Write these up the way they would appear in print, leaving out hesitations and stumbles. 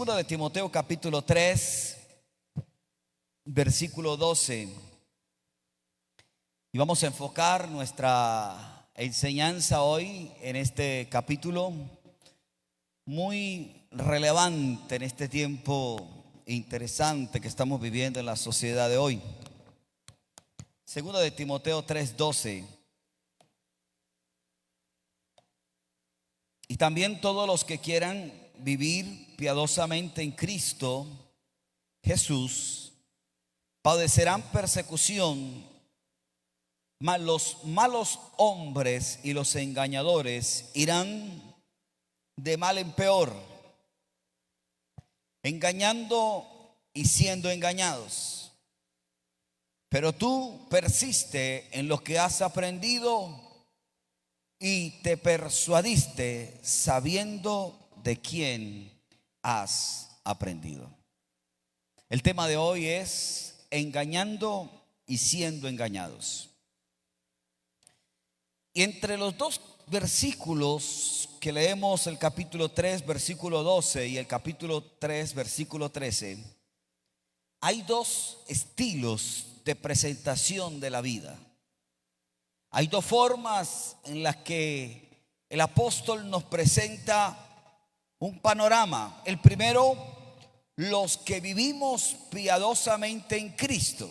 Segunda de Timoteo capítulo 3, versículo 12. Y vamos a enfocar nuestra enseñanza hoy en este capítulo muy relevante en este tiempo interesante que estamos viviendo en la sociedad de hoy. Segunda de Timoteo 3:12. Y también todos los que quieran vivir piadosamente en Cristo Jesús padecerán persecución, mas los malos hombres y los engañadores irán de mal en peor, engañando y siendo engañados. Pero tú persiste en lo que has aprendido y te persuadiste sabiendo de quién has aprendido. El tema de hoy es engañando y siendo engañados. Y entre los dos versículos que leemos, el capítulo 3, versículo 12 y el capítulo 3, versículo 13, hay dos estilos de presentación de la vida. Hay dos formas en las que el apóstol nos presenta un panorama. El primero, los que vivimos piadosamente en Cristo.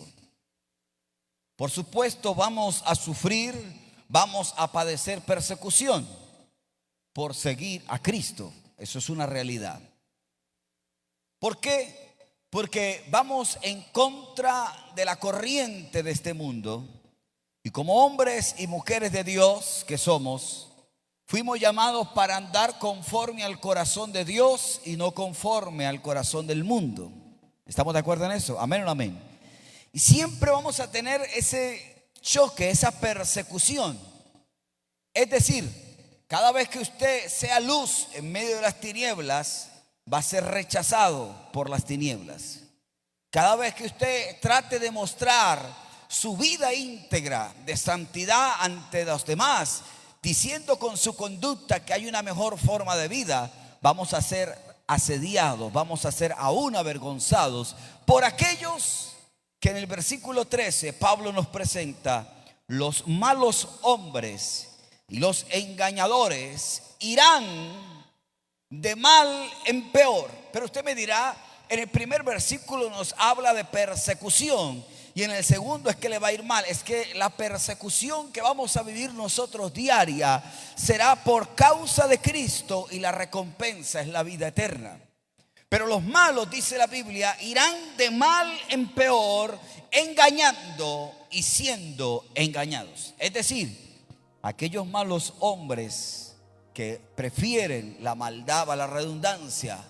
Por supuesto, vamos a sufrir, vamos a padecer persecución por seguir a Cristo. Eso es una realidad. ¿Por qué? Porque vamos en contra de la corriente de este mundo. Y como hombres y mujeres de Dios que somos, fuimos llamados para andar conforme al corazón de Dios y no conforme al corazón del mundo. ¿Estamos de acuerdo en eso? Amén o no amén. Y siempre vamos a tener ese choque, esa persecución. Es decir, cada vez que usted sea luz en medio de las tinieblas, va a ser rechazado por las tinieblas. Cada vez que usted trate de mostrar su vida íntegra de santidad ante los demás, diciendo con su conducta que hay una mejor forma de vida, vamos a ser asediados, vamos a ser aún avergonzados por aquellos que en el versículo 13 Pablo nos presenta: los malos hombres y los engañadores irán de mal en peor. Pero usted me dirá, en el primer versículo nos habla de persecución y en el segundo es que le va a ir mal. Es que la persecución que vamos a vivir nosotros diaria será por causa de Cristo y la recompensa es la vida eterna. Pero los malos, dice la Biblia, irán de mal en peor, engañando y siendo engañados. Es decir, aquellos malos hombres que prefieren la maldad a la redundancia,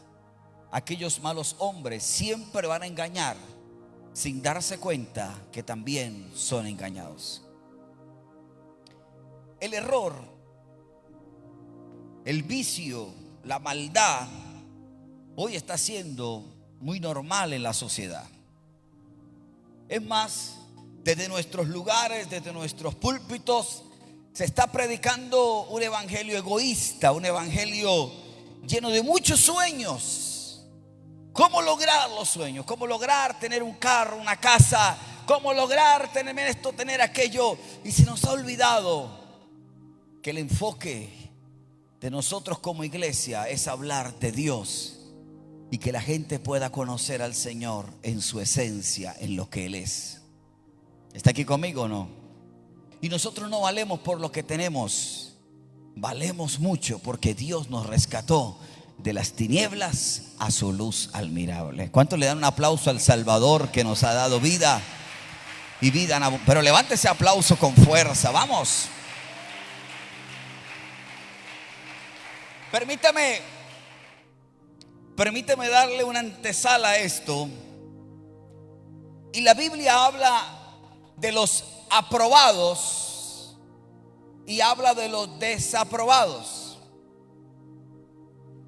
aquellos malos hombres siempre van a engañar sin darse cuenta que también son engañados. El error, el vicio, la maldad hoy está siendo muy normal en la sociedad. Es más, desde nuestros lugares, desde nuestros púlpitos, se está predicando un evangelio egoísta, un evangelio lleno de muchos sueños. ¿Cómo lograr los sueños? ¿Cómo lograr tener un carro, una casa? ¿Cómo lograr tener esto, tener aquello? Y se nos ha olvidado que el enfoque de nosotros como iglesia es hablar de Dios y que la gente pueda conocer al Señor en su esencia, en lo que Él es. ¿Está aquí conmigo o no? Y nosotros no valemos por lo que tenemos, valemos mucho porque Dios nos rescató de las tinieblas a su luz admirable. ¿Cuántos le dan un aplauso al Salvador que nos ha dado vida y vida en abundancia? Pero levante ese aplauso con fuerza, vamos. Permítame darle una antesala a esto. Y la Biblia habla de los aprobados y habla de los desaprobados.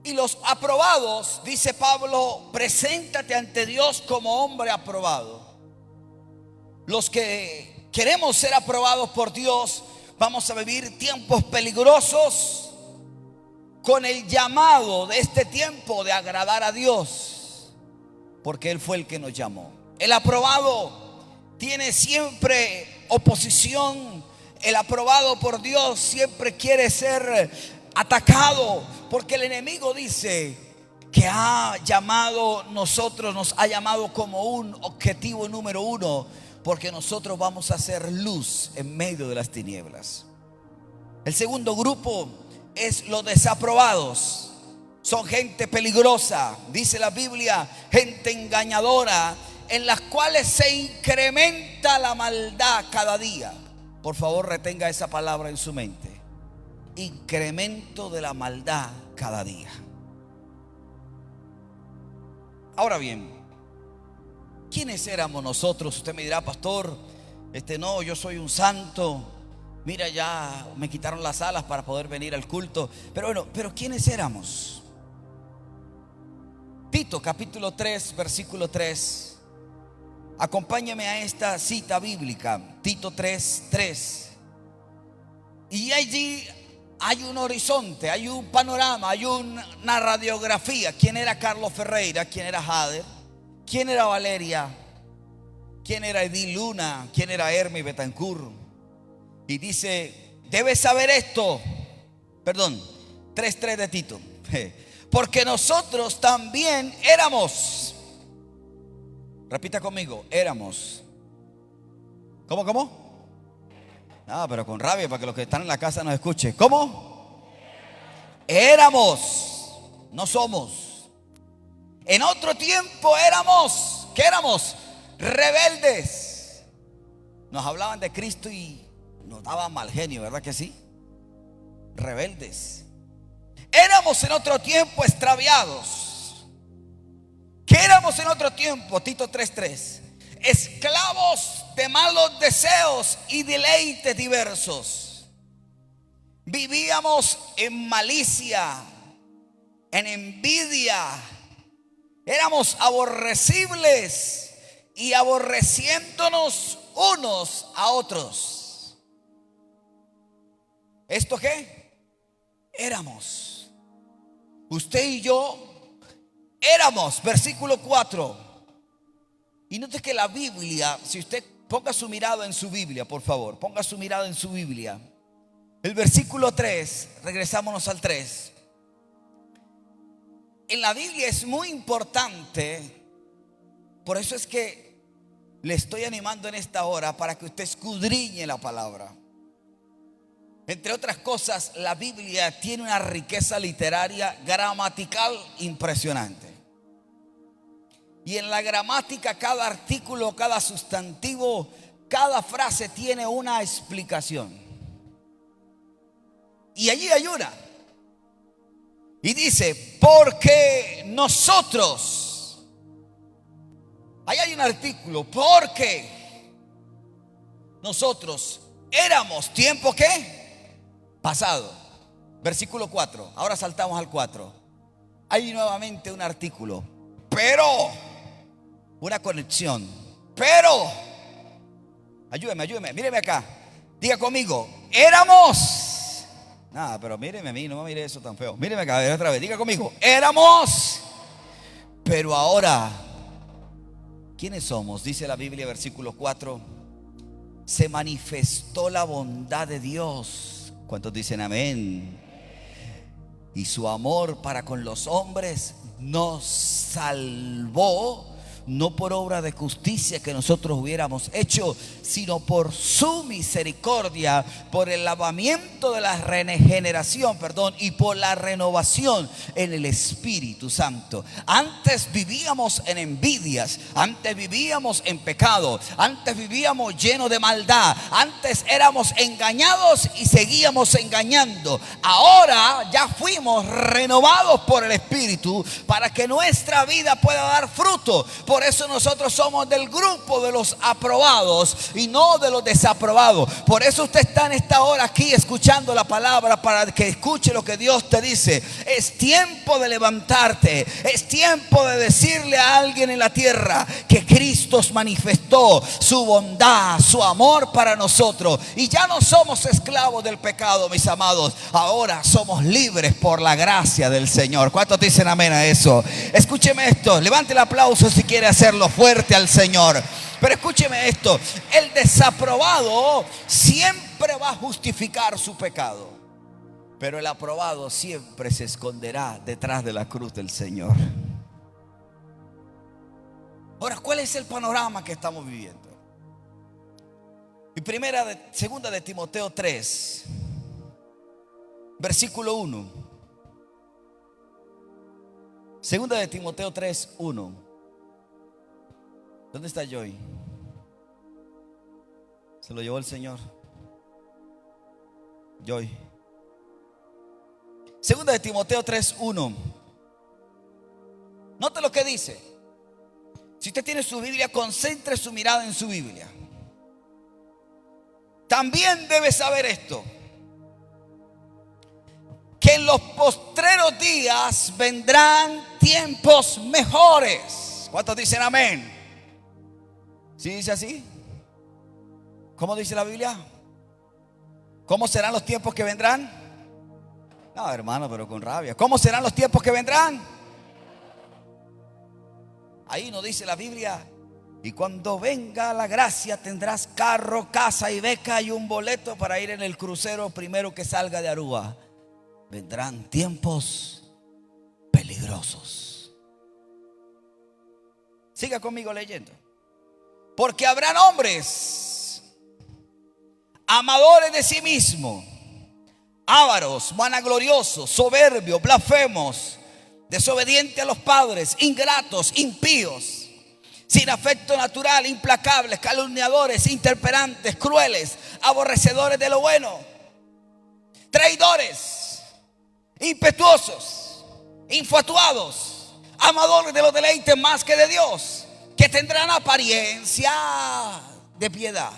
Y los aprobados, dice Pablo, preséntate ante Dios como hombre aprobado. Los que queremos ser aprobados por Dios, vamos a vivir tiempos peligrosos con el llamado de este tiempo de agradar a Dios. porque Él fue el que nos llamó. El aprobado tiene siempre oposición. El aprobado por Dios siempre quiere ser atacado, porque el enemigo dice que nos ha llamado como un objetivo número uno, porque nosotros vamos a hacer luz en medio de las tinieblas. El segundo grupo es los desaprobados. Son gente peligrosa, dice la Biblia, gente engañadora, en las cuales se incrementa la maldad cada día. Por favor, retenga esa palabra en su mente. Incremento de la maldad cada día. Ahora bien, ¿quiénes éramos nosotros? Usted me dirá, pastor, no, yo soy un santo. Mira, ya me quitaron las alas para poder venir al culto. Pero bueno, ¿quiénes éramos? Tito capítulo 3, versículo 3. Acompáñame a esta cita bíblica, Tito 3, 3. Y allí hay un horizonte, hay un panorama, hay una radiografía. ¿Quién era Carlos Ferreira? ¿Quién era Jader? ¿Quién era Valeria? ¿Quién era Edil Luna? ¿Quién era Hermi Betancourt? Y dice, debes saber esto. 3:3 de Tito. Porque nosotros también éramos. Repita conmigo, éramos. ¿Cómo? Pero con rabia para que los que están en la casa nos escuchen. ¿Cómo? Éramos, no somos. En otro tiempo éramos, ¿qué éramos? Rebeldes. Nos hablaban de Cristo y nos daban mal genio, ¿verdad que sí? Rebeldes. Éramos en otro tiempo extraviados. ¿Qué éramos en otro tiempo? Tito 3:3. Esclavos de malos deseos y deleites diversos. Vivíamos en malicia, en envidia. Éramos aborrecibles y aborreciéndonos unos a otros. ¿Esto qué? Éramos. Usted y yo éramos, versículo 4. Y note que la Biblia, si usted ponga su mirada en su Biblia, por favor, ponga su mirada en su Biblia. El versículo 3, regresámonos al 3. En la Biblia es muy importante, por eso es que le estoy animando en esta hora para que usted escudriñe la palabra. Entre otras cosas, la Biblia tiene una riqueza literaria gramatical impresionante. Y en la gramática, cada artículo, cada sustantivo, cada frase tiene una explicación. Y allí hay una. Y dice, porque nosotros. Ahí hay un artículo, porque nosotros éramos, ¿tiempo qué? Pasado. Versículo 4. Ahora saltamos al 4. Hay nuevamente un artículo. Pero, una conexión. Pero, ayúdeme, míreme acá. Diga conmigo, éramos. Nada, pero míreme a mí, no me mire eso tan feo. Míreme acá, otra vez, diga conmigo, éramos. Pero ahora, ¿quiénes somos? Dice la Biblia, versículo 4. Se manifestó la bondad de Dios. ¿Cuántos dicen amén? Y su amor para con los hombres nos salvó, no por obra de justicia que nosotros hubiéramos hecho, sino por su misericordia, por el lavamiento de la regeneración, y por la renovación en el Espíritu Santo. Antes vivíamos en envidias, antes vivíamos en pecado, antes vivíamos llenos de maldad, antes éramos engañados y seguíamos engañando. Ahora ya fuimos renovados por el Espíritu para que nuestra vida pueda dar fruto. por eso nosotros somos del grupo de los aprobados y no de los desaprobados. Por eso usted está en esta hora aquí escuchando la palabra, para que escuche lo que Dios te dice. Es tiempo de levantarte. Es tiempo de decirle a alguien en la tierra que Cristo manifestó su bondad, su amor para nosotros. Y ya no somos esclavos del pecado, mis amados. Ahora somos libres por la gracia del Señor. ¿Cuántos dicen amén a eso? Escúcheme esto. Levante el aplauso si quiere hacerlo fuerte al Señor. Pero escúcheme esto. El desaprobado siempre va a justificar su pecado, pero el aprobado siempre se esconderá detrás de la cruz del Señor. Ahora, ¿cuál es el panorama que estamos viviendo? Y segunda de Timoteo 3, versículo 1. Segunda de Timoteo 3, 1. ¿Dónde está Joy? Se lo llevó el Señor. Joy. Segunda de Timoteo 3, 1. Note lo que dice. Si usted tiene su Biblia, concentre su mirada en su Biblia. También debe saber esto, que en los postreros días vendrán tiempos mejores. ¿Cuántos dicen amén? ¿Sí dice así? ¿Cómo dice la Biblia? ¿Cómo serán los tiempos que vendrán? No, hermano, pero con rabia. ¿Cómo serán los tiempos que vendrán? Ahí nos dice la Biblia: y cuando venga la gracia tendrás carro, casa y beca y un boleto para ir en el crucero primero que salga de Aruba. Vendrán tiempos peligrosos. Siga conmigo leyendo. Porque habrán hombres amadores de sí mismos, ávaros, vanagloriosos, soberbios, blasfemos, desobedientes a los padres, ingratos, impíos, sin afecto natural, implacables, calumniadores, intemperantes, crueles, aborrecedores de lo bueno, traidores, impetuosos, infatuados, amadores de los deleites más que de Dios, que tendrán apariencia de piedad,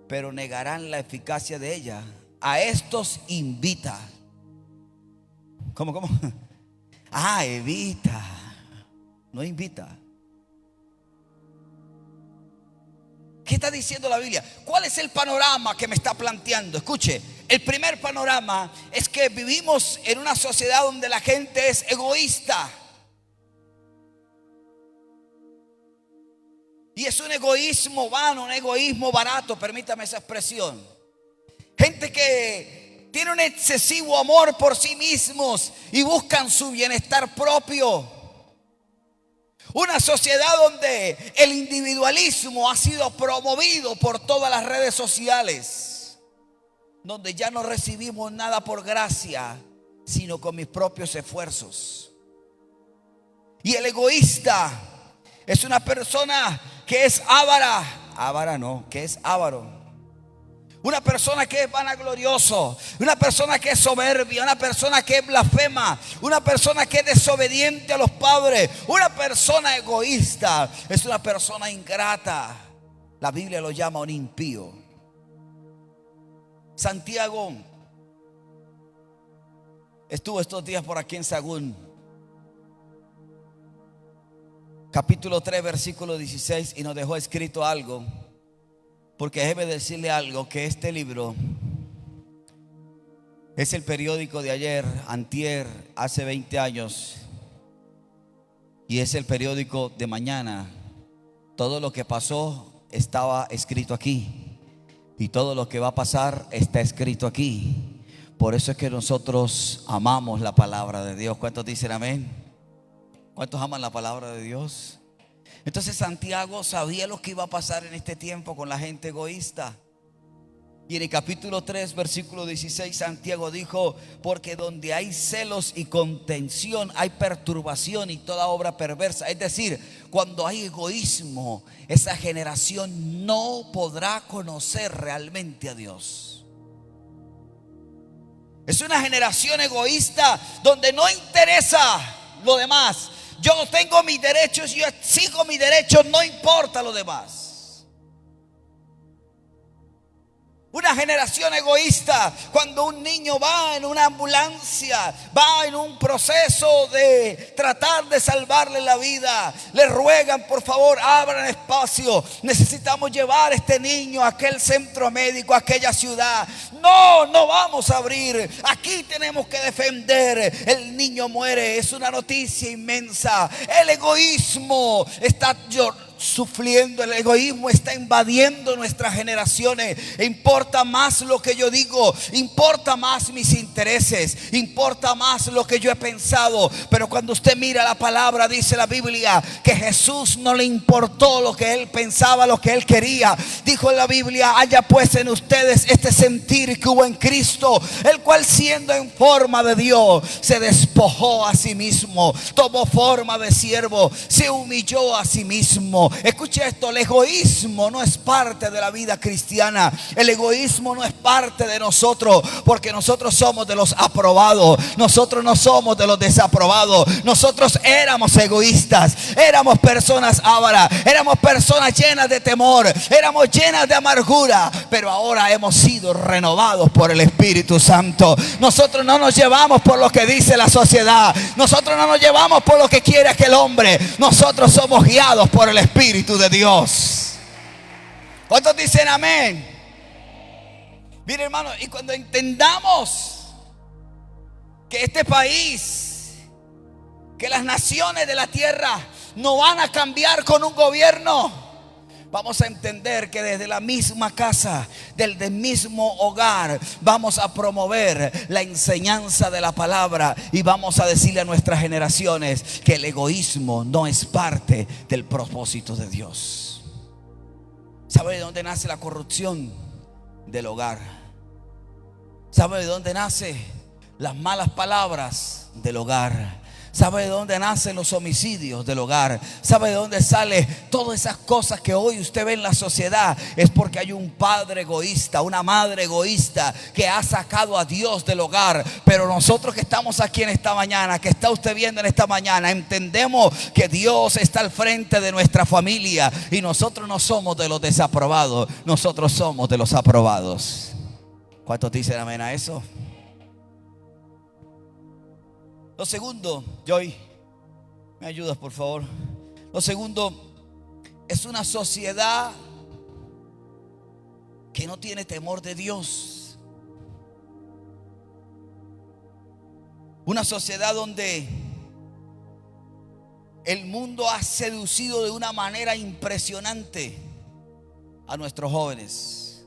pero negarán la eficacia de ella. A estos invita. ¿Cómo? Evita, no invita. ¿Qué está diciendo la Biblia? ¿Cuál es el panorama que me está planteando? Escuche, el primer panorama es que vivimos en una sociedad donde la gente es egoísta. Y es un egoísmo vano, un egoísmo barato, permítame esa expresión. Gente que tiene un excesivo amor por sí mismos y buscan su bienestar propio. Una sociedad donde el individualismo ha sido promovido por todas las redes sociales, donde ya no recibimos nada por gracia, sino con mis propios esfuerzos. Y el egoísta es una persona que es que es avaro. Una persona que es vanaglorioso, una persona que es soberbia, una persona que es blasfema, una persona que es desobediente a los padres, una persona egoísta, es una persona ingrata. La Biblia lo llama un impío. Santiago estuvo estos días por aquí en Sagún. Capítulo 3, versículo 16, y nos dejó escrito algo. Porque déjeme decirle algo, que este libro es el periódico de ayer, antier, hace 20 años. Y es el periódico de mañana. Todo lo que pasó estaba escrito aquí. Y todo lo que va a pasar está escrito aquí. Por eso es que nosotros amamos la palabra de Dios. ¿Cuántos dicen amén? ¿Cuántos aman la palabra de Dios? Entonces Santiago sabía lo que iba a pasar en este tiempo con la gente egoísta. Y en el capítulo 3, versículo 16, Santiago dijo: porque donde hay celos y contención, hay perturbación y toda obra perversa. Es decir, cuando hay egoísmo, esa generación no podrá conocer realmente a Dios. Es una generación egoísta donde no interesa lo demás, Yo tengo mis derechos, yo exijo mis derechos, no importa lo demás. Una generación egoísta, cuando un niño va en una ambulancia, va en un proceso de tratar de salvarle la vida, le ruegan por favor abran espacio, necesitamos llevar a este niño a aquel centro médico, a aquella ciudad. No vamos a abrir, aquí tenemos que defender. El niño muere, es una noticia inmensa. El egoísmo está sufriendo, el egoísmo está invadiendo nuestras generaciones. Importa más lo que yo digo, importa más mis intereses, importa más lo que yo he pensado. Pero cuando usted mira la palabra, dice la Biblia que Jesús no le importó lo que él pensaba, lo que él quería. Dijo en la Biblia: haya pues en ustedes este sentir que hubo en Cristo, el cual siendo en forma de Dios se despojó a sí mismo, tomó forma de siervo, se humilló a sí mismo. Escuche esto: el egoísmo no es parte de la vida cristiana. El egoísmo no es parte de nosotros, porque nosotros somos de los aprobados. Nosotros no somos de los desaprobados. Nosotros éramos egoístas, éramos personas ávaras, éramos personas llenas de temor, éramos llenas de amargura. Pero ahora hemos sido renovados por el Espíritu Santo. Nosotros no nos llevamos por lo que dice la sociedad. Nosotros no nos llevamos por lo que quiere aquel hombre. Nosotros somos guiados por el Espíritu de Dios. ¿Cuántos dicen amén? Mire, hermano, y cuando entendamos que este país, que las naciones de la tierra no van a cambiar con un gobierno, vamos a entender que desde la misma casa, desde el mismo hogar, vamos a promover la enseñanza de la palabra y vamos a decirle a nuestras generaciones que el egoísmo no es parte del propósito de Dios. ¿Sabe de dónde nace la corrupción? Del hogar. ¿Sabe de dónde nacen las malas palabras? Del hogar. ¿Sabe de dónde nacen los homicidios? Del hogar. ¿Sabe de dónde salen todas esas cosas que hoy usted ve en la sociedad? Es porque hay un padre egoísta, una madre egoísta que ha sacado a Dios del hogar. Pero nosotros que estamos aquí en esta mañana, que está usted viendo en esta mañana, entendemos que Dios está al frente de nuestra familia y nosotros no somos de los desaprobados, nosotros somos de los aprobados. ¿Cuántos dicen amén a eso? Lo segundo, Joy, ¿me ayudas por favor? Lo segundo es una sociedad que no tiene temor de Dios. Una sociedad donde el mundo ha seducido de una manera impresionante a nuestros jóvenes.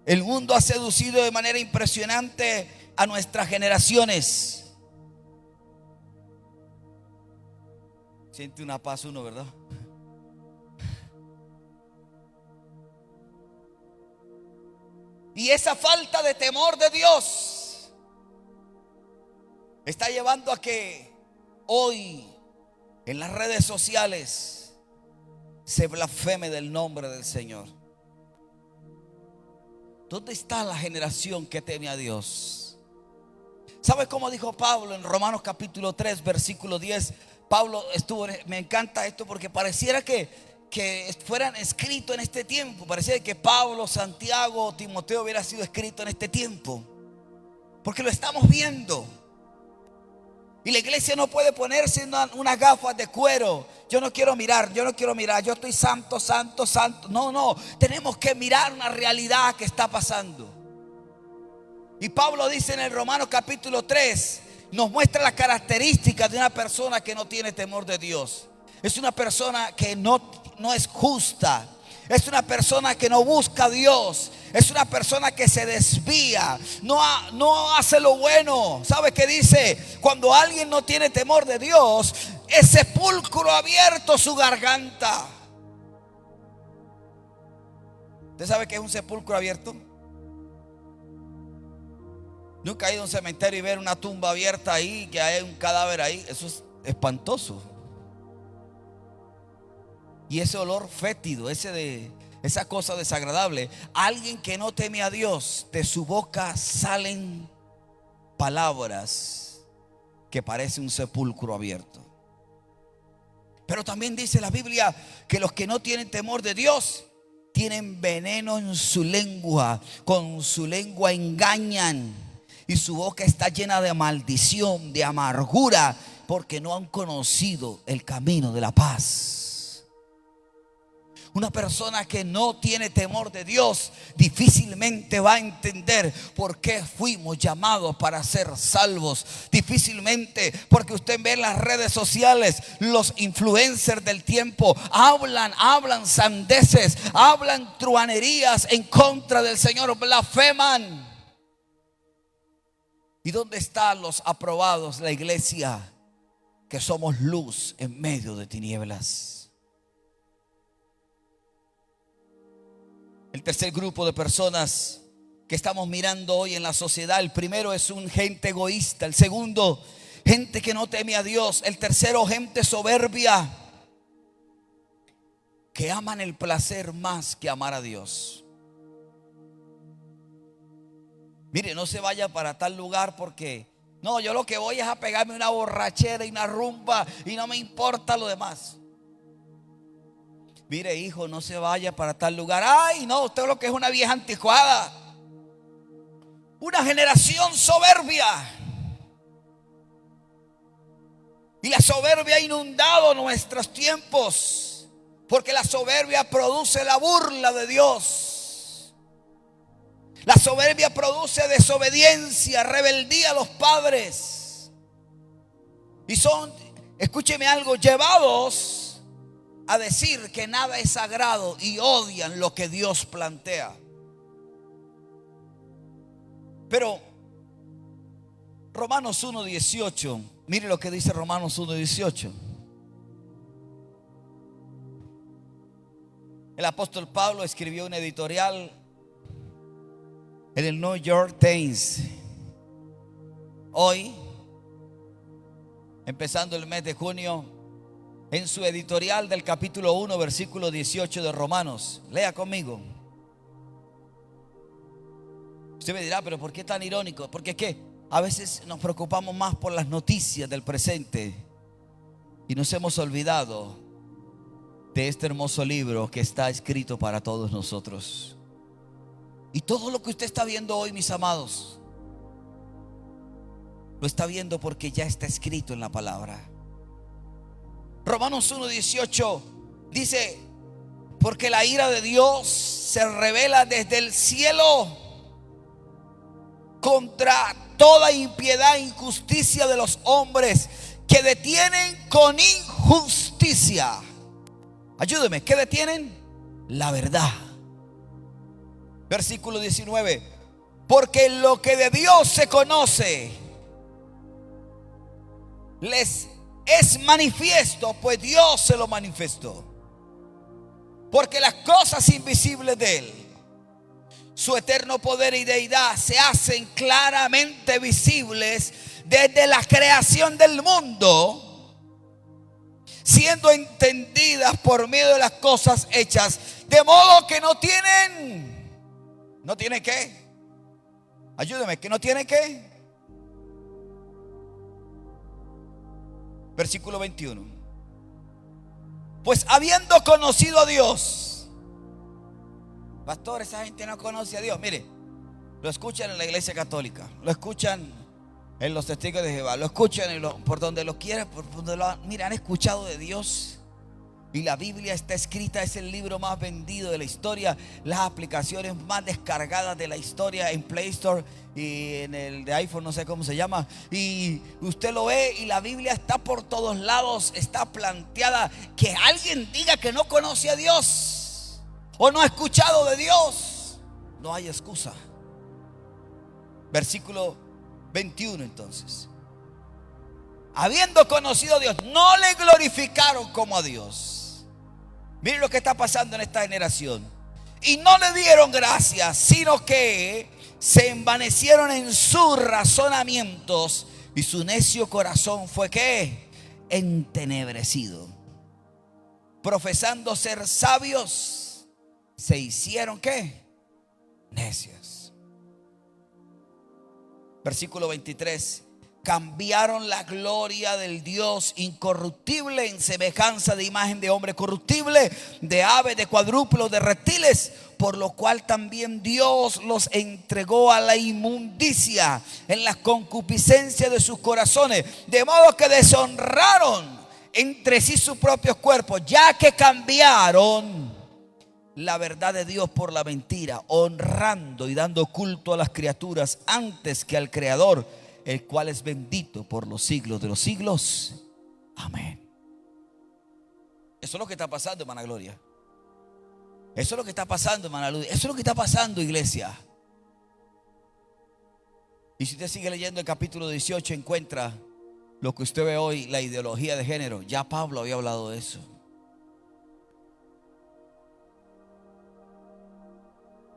El mundo ha seducido de manera impresionante a nuestras generaciones. Siente una paz uno, ¿verdad? Y esa falta de temor de Dios está llevando a que hoy en las redes sociales se blasfeme del nombre del Señor. ¿Dónde está la generación que teme a Dios? ¿Sabe cómo dijo Pablo en Romanos capítulo 3 versículo 10? Pablo me encanta esto porque pareciera que fueran escritos en este tiempo. Pareciera que Pablo, Santiago, Timoteo hubiera sido escrito en este tiempo, porque lo estamos viendo. Y la iglesia no puede ponerse unas gafas de cuero. Yo no quiero mirar, yo estoy santo, santo, santo. No, tenemos que mirar una realidad que está pasando. Y Pablo dice en el Romanos capítulo 3, nos muestra las características de una persona que no tiene temor de Dios. Es una persona que no es justa. Es una persona que no busca a Dios. Es una persona que se desvía. No hace lo bueno. ¿Sabe qué dice? Cuando alguien no tiene temor de Dios, es sepulcro abierto su garganta. ¿Usted sabe qué es un sepulcro abierto? Nunca ha ido a un cementerio y ver una tumba abierta ahí, que hay un cadáver ahí. Eso es espantoso. Y ese olor fétido, esa cosa desagradable. Alguien que no teme a Dios, de su boca salen palabras que parece un sepulcro abierto. Pero también dice la Biblia que los que no tienen temor de Dios tienen veneno en su lengua, con su lengua engañan y su boca está llena de maldición, de amargura, porque no han conocido el camino de la paz. Una persona que no tiene temor de Dios difícilmente va a entender por qué fuimos llamados para ser salvos. Difícilmente, porque usted ve en las redes sociales, los influencers del tiempo hablan sandeces, hablan truanerías en contra del Señor, blasfeman. ¿Y dónde están los aprobados, la iglesia, que somos luz en medio de tinieblas? El tercer grupo de personas que estamos mirando hoy en la sociedad, el primero es un gente egoísta, el segundo, gente que no teme a Dios, el tercero, gente soberbia, que aman el placer más que amar a Dios. Mire, no se vaya para tal lugar porque no, yo lo que voy es a pegarme una borrachera y una rumba y no me importa lo demás. Mire, hijo, no se vaya para tal lugar. Ay, no, usted lo que es una vieja anticuada, una generación soberbia. Y la soberbia ha inundado nuestros tiempos, porque la soberbia produce la burla de Dios. La soberbia produce desobediencia, rebeldía a los padres. Y son, escúcheme algo, llevados a decir que nada es sagrado y odian lo que Dios plantea. Pero Romanos 1:18, mire lo que dice Romanos 1:18. El apóstol Pablo escribió un editorial en el New York Times. Hoy, empezando el mes de junio, en su editorial del capítulo 1, versículo 18 de Romanos. Lea conmigo. Usted me dirá, pero ¿por qué tan irónico? Porque es que a veces nos preocupamos más por las noticias del presente y nos hemos olvidado de este hermoso libro que está escrito para todos nosotros. Y todo lo que usted está viendo hoy, mis amados, lo está viendo porque ya está escrito en la palabra. Romanos 1:18 dice: porque la ira de Dios se revela desde el cielo contra toda impiedad e injusticia de los hombres que detienen con injusticia. Ayúdeme, ¿qué detienen? La verdad. Versículo 19: porque lo que de Dios se conoce les es manifiesto, pues Dios se lo manifestó. Porque las cosas invisibles de Él, su eterno poder y deidad, se hacen claramente visibles desde la creación del mundo, siendo entendidas por medio de las cosas hechas, de modo que no tienen qué. Ayúdeme, que no tienen qué. Versículo 21. Pues habiendo conocido a Dios. Pastor, esa gente no conoce a Dios. Mire, lo escuchan en la iglesia católica, lo escuchan en los testigos de Jehová, lo escuchan por donde lo quieran, mira, han escuchado de Dios. Y la Biblia está escrita, es el libro más vendido de la historia, las aplicaciones más descargadas de la historia en Play Store y en el de iPhone, no sé cómo se llama. Y usted lo ve y la Biblia está por todos lados, está planteada. Que alguien diga que no conoce a Dios o no ha escuchado de Dios, no hay excusa. Versículo 21 entonces: habiendo conocido a Dios, no le glorificaron como a Dios. Miren lo que está pasando en esta generación. Y no le dieron gracias, sino que se envanecieron en sus razonamientos, y su necio corazón fue ¿qué? Entenebrecido. Profesando ser sabios, se hicieron ¿qué? Necios. Versículo 23: cambiaron la gloria del Dios incorruptible en semejanza de imagen de hombre corruptible, de aves, de cuadrúpedos, de reptiles, por lo cual también Dios los entregó a la inmundicia en la concupiscencia de sus corazones, de modo que deshonraron entre sí sus propios cuerpos, ya que cambiaron la verdad de Dios por la mentira, honrando y dando culto a las criaturas antes que al Creador, el cual es bendito por los siglos de los siglos. Amén. Eso es lo que está pasando, hermana Gloria. Eso es lo que está pasando, hermana Luz. Eso es lo que está pasando, iglesia. Y si usted sigue leyendo el capítulo 18, encuentra lo que usted ve hoy, la ideología de género. Ya Pablo había hablado de eso.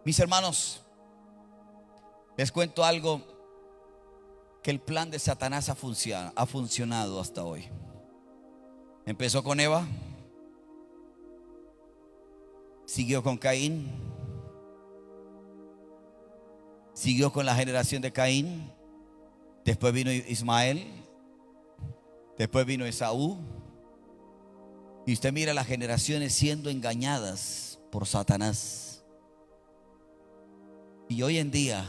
Mis hermanos, les cuento algo, que el plan de Satanás ha funcionado hasta hoy. Empezó con Eva, siguió con Caín, siguió con la generación de Caín, después vino Ismael, después vino Esaú, y usted mira las generaciones siendo engañadas por Satanás. Y hoy en día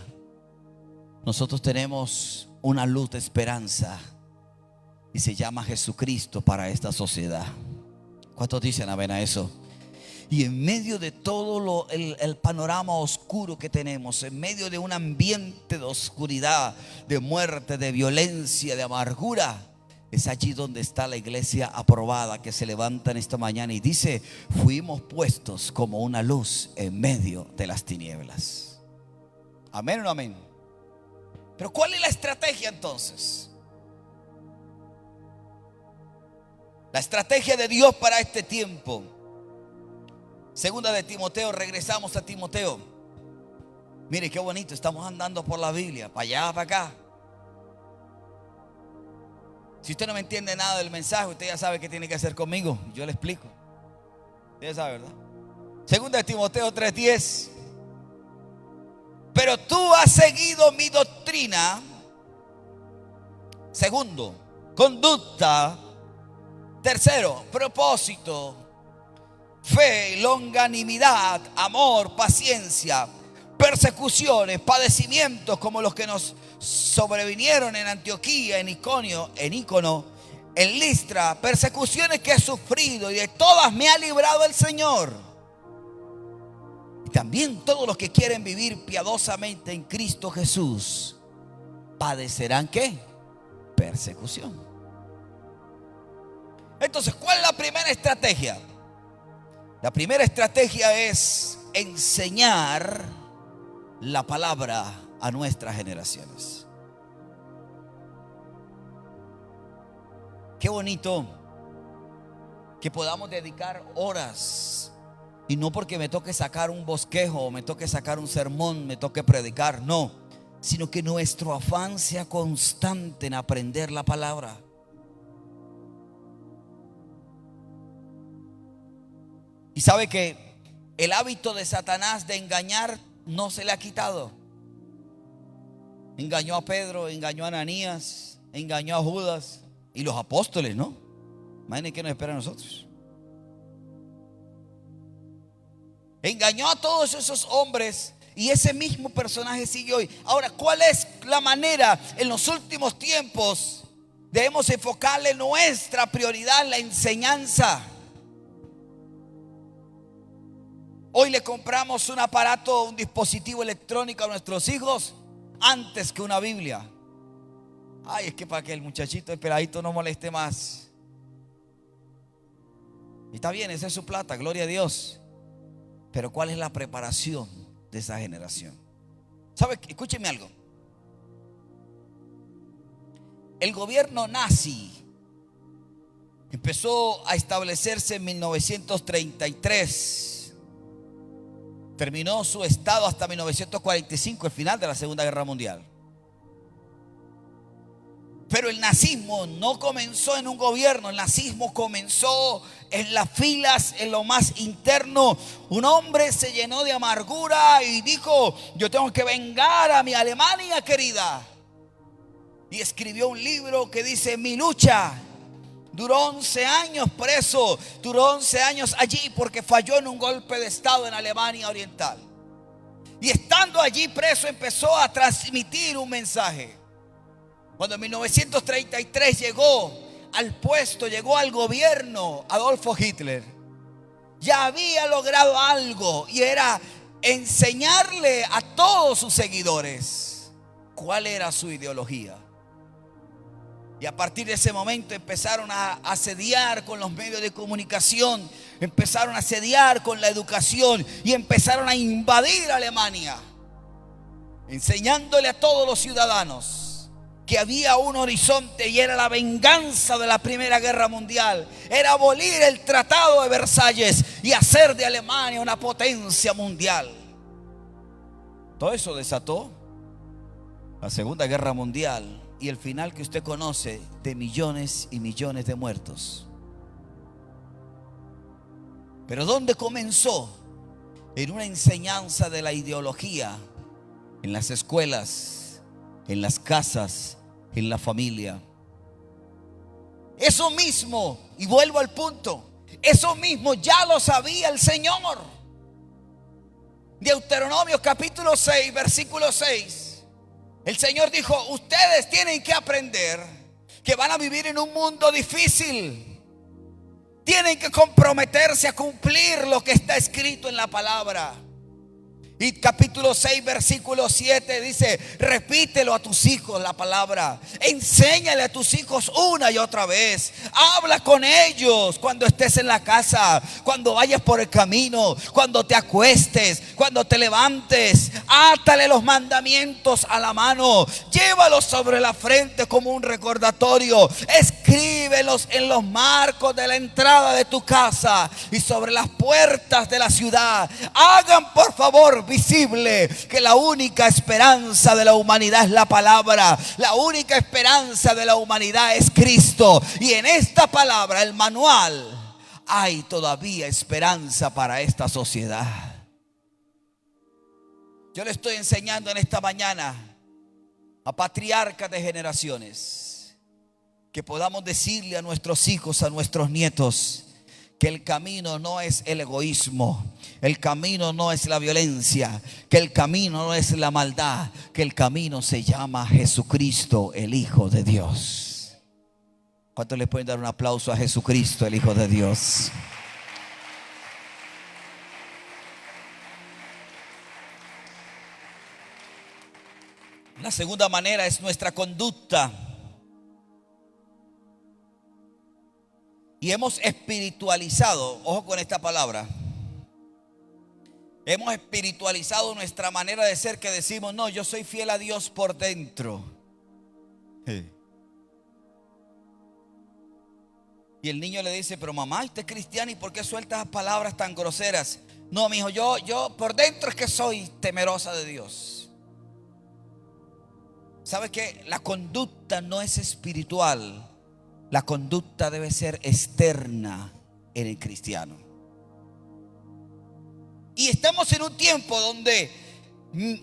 nosotros tenemos una luz de esperanza y se llama Jesucristo para esta sociedad. ¿Cuántos dicen amén a eso? Y en medio de todo el panorama oscuro que tenemos, en medio de un ambiente de oscuridad, de muerte, de violencia, de amargura, es allí donde está la iglesia aprobada, que se levanta en esta mañana y dice: fuimos puestos como una luz en medio de las tinieblas. ¿Amén o no amén? Pero ¿cuál es la estrategia entonces? La estrategia de Dios para este tiempo. Segunda de Timoteo, regresamos a Timoteo. Mire qué bonito, estamos andando por la Biblia, para allá, para acá. Si usted no me entiende nada del mensaje, usted ya sabe qué tiene que hacer conmigo. Yo le explico. Usted ya sabe, ¿verdad? Segunda de Timoteo 3:10. Pero tú has seguido mi doctrina. Segundo, conducta. Tercero, propósito, fe, longanimidad, amor, paciencia, persecuciones, padecimientos como los que nos sobrevinieron en Antioquía, en Iconio, en Listra, persecuciones que he sufrido, y de todas me ha librado el Señor. Y también todos los que quieren vivir piadosamente en Cristo Jesús padecerán ¿qué? Persecución. Entonces, ¿cuál es la primera estrategia? La primera estrategia es enseñar la palabra a nuestras generaciones. Qué bonito que podamos dedicar horas, y no porque me toque sacar un bosquejo, o me toque sacar un sermón, me toque predicar, no, sino que nuestro afán sea constante en aprender la palabra. Y sabe que el hábito de Satanás de engañar no se le ha quitado. Engañó a Pedro, engañó a Ananías, engañó a Judas y los apóstoles, ¿no? Imagínense qué nos espera a nosotros. Engañó a todos esos hombres, y ese mismo personaje sigue hoy. Ahora, ¿cuál es la manera en los últimos tiempos? Debemos enfocarle nuestra prioridad en la enseñanza. Hoy le compramos un aparato, un dispositivo electrónico a nuestros hijos antes que una Biblia. Ay, es que para que el muchachito, el peladito no moleste más. Y está bien, esa es su plata, gloria a Dios. Pero ¿cuál es la preparación de esa generación? ¿Sabe? Escúcheme algo. El gobierno nazi empezó a establecerse en 1933. Terminó su estado hasta 1945, el final de la Segunda Guerra Mundial. Pero el nazismo no comenzó en un gobierno. El nazismo comenzó en las filas, en lo más interno. Un hombre se llenó de amargura y dijo: yo tengo que vengar a mi Alemania querida. y escribió un libro que dice: mi lucha. Duró 11 años preso, duró 11 años allí porque falló en un golpe de estado en Alemania Oriental. Y estando allí preso empezó a transmitir un mensaje. Cuando en 1933 llegó al puesto, llegó al gobierno Adolfo Hitler, ya había logrado algo, y era enseñarle a todos sus seguidores cuál era su ideología. Y a partir de ese momento empezaron a asediar con los medios de comunicación, empezaron a asediar con la educación y empezaron a invadir Alemania, enseñándole a todos los ciudadanos que había un horizonte, y era la venganza de la Primera Guerra Mundial. Era abolir el Tratado de Versalles y hacer de Alemania una potencia mundial. Todo eso desató la Segunda Guerra Mundial y el final que usted conoce, de millones y millones de muertos. Pero ¿dónde comenzó? En una enseñanza de la ideología, en las escuelas, en las casas, en la familia. Eso mismo, y vuelvo al punto, eso mismo ya lo sabía el Señor. Deuteronomio capítulo 6, versículo 6. El Señor dijo: ustedes tienen que aprender que van a vivir en un mundo difícil. Tienen que comprometerse a cumplir lo que está escrito en la palabra. Y capítulo 6, versículo 7 dice: repítelo a tus hijos la palabra. Enséñale a tus hijos una y otra vez. Habla con ellos cuando estés en la casa, cuando vayas por el camino, cuando te acuestes, cuando te levantes. Átale los mandamientos a la mano. Llévalos sobre la frente como un recordatorio. Escríbelos en los marcos de la entrada de tu casa y sobre las puertas de la ciudad. Hagan por favor visible que la única esperanza de la humanidad es la palabra. La única esperanza de la humanidad es Cristo. Y en esta palabra, el manual, hay todavía esperanza para esta sociedad. Yo le estoy enseñando en esta mañana a patriarcas de generaciones que podamos decirle a nuestros hijos, a nuestros nietos, que el camino no es el egoísmo, el camino no es la violencia, que el camino no es la maldad, que el camino se llama Jesucristo, el Hijo de Dios. ¿Cuántos le pueden dar un aplauso a Jesucristo, el Hijo de Dios? La segunda manera es nuestra conducta. Y hemos espiritualizado, ojo con esta palabra, hemos espiritualizado nuestra manera de ser, que decimos: no, yo soy fiel a Dios por dentro. Y el niño le dice: pero mamá, usted es cristiana, ¿y por qué suelta esas palabras tan groseras? No, mijo, yo por dentro es que soy temerosa de Dios. ¿Sabe qué? La conducta no es espiritual. La conducta debe ser externa en el cristiano. Y estamos en un tiempo donde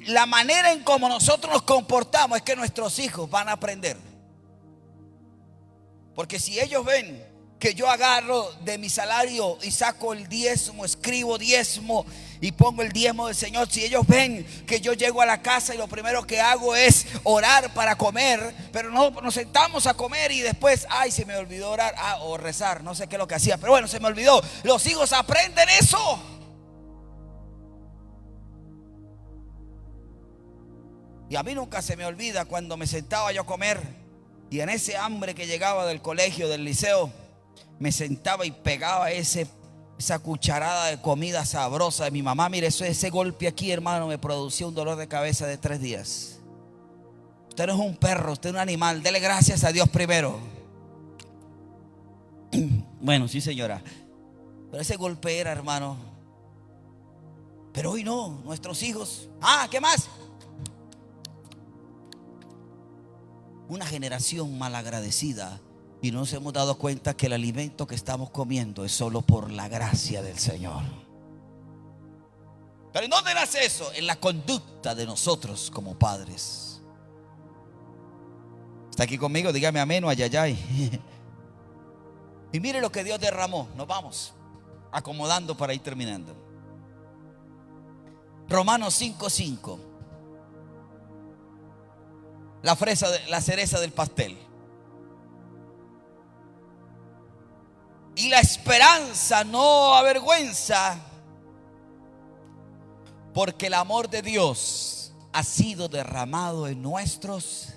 la manera en cómo nosotros nos comportamos es que nuestros hijos van a aprender. Porque si ellos ven que yo agarro de mi salario y saco el diezmo, escribo diezmo y pongo el diezmo del Señor, si ellos ven que yo llego a la casa y lo primero que hago es orar para comer, pero no nos sentamos a comer y después, ay, se me olvidó orar, o rezar, no sé qué es lo que hacía, pero bueno, se me olvidó. Los hijos aprenden eso. Y a mí nunca se me olvida cuando me sentaba yo a comer y en ese hambre que llegaba del colegio, del liceo, me sentaba y pegaba esa cucharada de comida sabrosa de mi mamá. Mire, ese golpe aquí, hermano, me producía un dolor de cabeza de 3 días. Usted no es un perro, usted es un animal. Dele gracias a Dios primero. Bueno, sí, señora. Pero ese golpe era, hermano. Pero hoy no, nuestros hijos. ¿Qué más? Una generación malagradecida. Y no nos hemos dado cuenta que el alimento que estamos comiendo es solo por la gracia del Señor. Pero ¿en dónde nace eso? En la conducta de nosotros como padres. ¿Está aquí conmigo? Dígame amén o ayayay. Y mire lo que Dios derramó. Nos vamos acomodando para ir terminando. Romanos 5:5. La cereza del pastel. Y la esperanza no avergüenza, porque el amor de Dios ha sido derramado en nuestros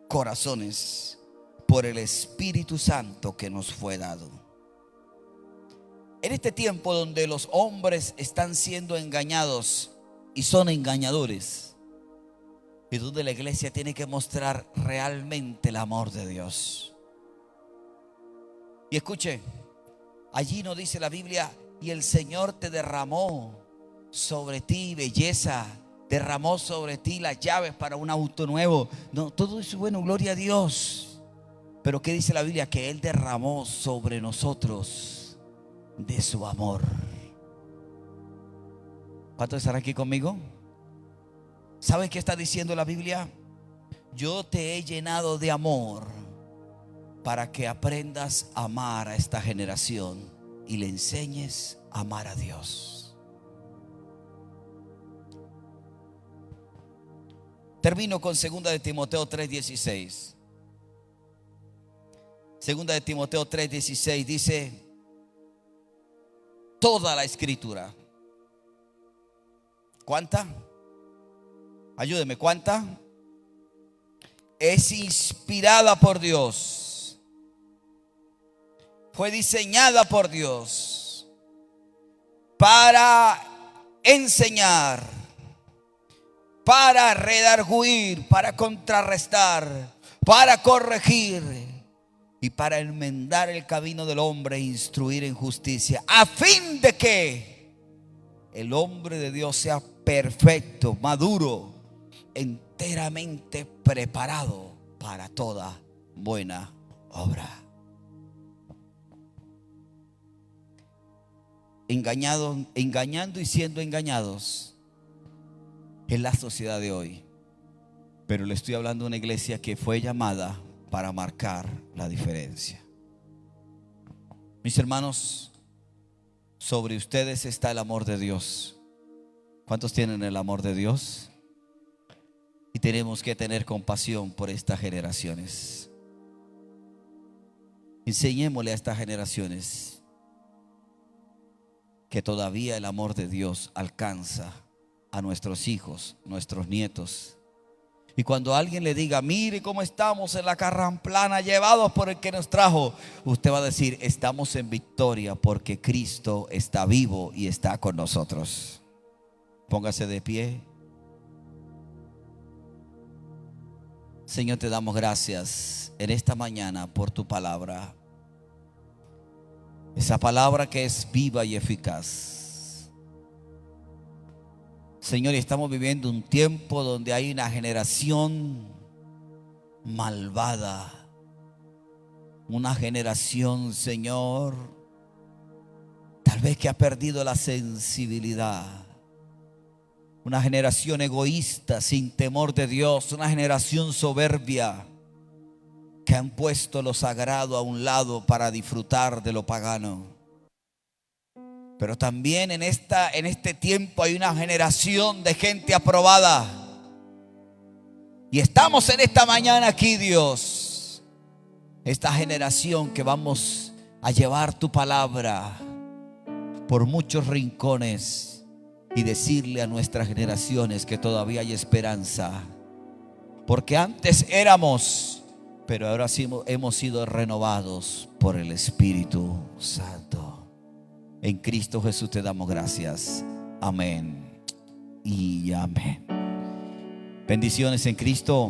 corazones por el Espíritu Santo que nos fue dado. En este tiempo donde los hombres están siendo engañados y son engañadores, y donde la iglesia tiene que mostrar realmente el amor de Dios. Y escuche, allí nos dice la Biblia: y el Señor te derramó sobre ti belleza, derramó sobre ti las llaves para un auto nuevo. No, todo eso, bueno, gloria a Dios. Pero ¿qué dice la Biblia? Que Él derramó sobre nosotros de su amor. ¿Cuántos están aquí conmigo? ¿Sabes qué está diciendo la Biblia? Yo te he llenado de amor para que aprendas a amar a esta generación y le enseñes a amar a Dios. Termino con 2 de Timoteo 3:16. 2 de Timoteo 3:16 dice: toda la escritura. ¿Cuánta? Ayúdeme, ¿cuánta? Es inspirada por Dios. Fue diseñada por Dios para enseñar, para redarguir, para contrarrestar, para corregir y para enmendar el camino del hombre e instruir en justicia, a fin de que el hombre de Dios sea perfecto, maduro, enteramente preparado para toda buena obra. Engañando y siendo engañados en la sociedad de hoy. Pero le estoy hablando de una iglesia que fue llamada para marcar la diferencia. Mis hermanos, sobre ustedes está el amor de Dios. ¿Cuántos tienen el amor de Dios? Y tenemos que tener compasión por estas generaciones. Enseñémosle a estas generaciones que todavía el amor de Dios alcanza a nuestros hijos, nuestros nietos. Y cuando alguien le diga: mire cómo estamos en la carramplana, llevados por el que nos trajo, usted va a decir: estamos en victoria porque Cristo está vivo y está con nosotros. Póngase de pie. Señor, te damos gracias en esta mañana por tu palabra. Esa palabra que es viva y eficaz. Señor, estamos viviendo un tiempo donde hay una generación malvada. Una generación, Señor, tal vez que ha perdido la sensibilidad. Una generación egoísta, sin temor de Dios. Una generación soberbia, que han puesto lo sagrado a un lado para disfrutar de lo pagano. Pero también en este tiempo hay una generación de gente aprobada. Y estamos en esta mañana aquí, Dios, esta generación que vamos a llevar tu palabra por muchos rincones y decirle a nuestras generaciones que todavía hay esperanza. Porque antes éramos, pero ahora sí hemos sido renovados por el Espíritu Santo. En Cristo Jesús te damos gracias. Amén y amén. Bendiciones en Cristo.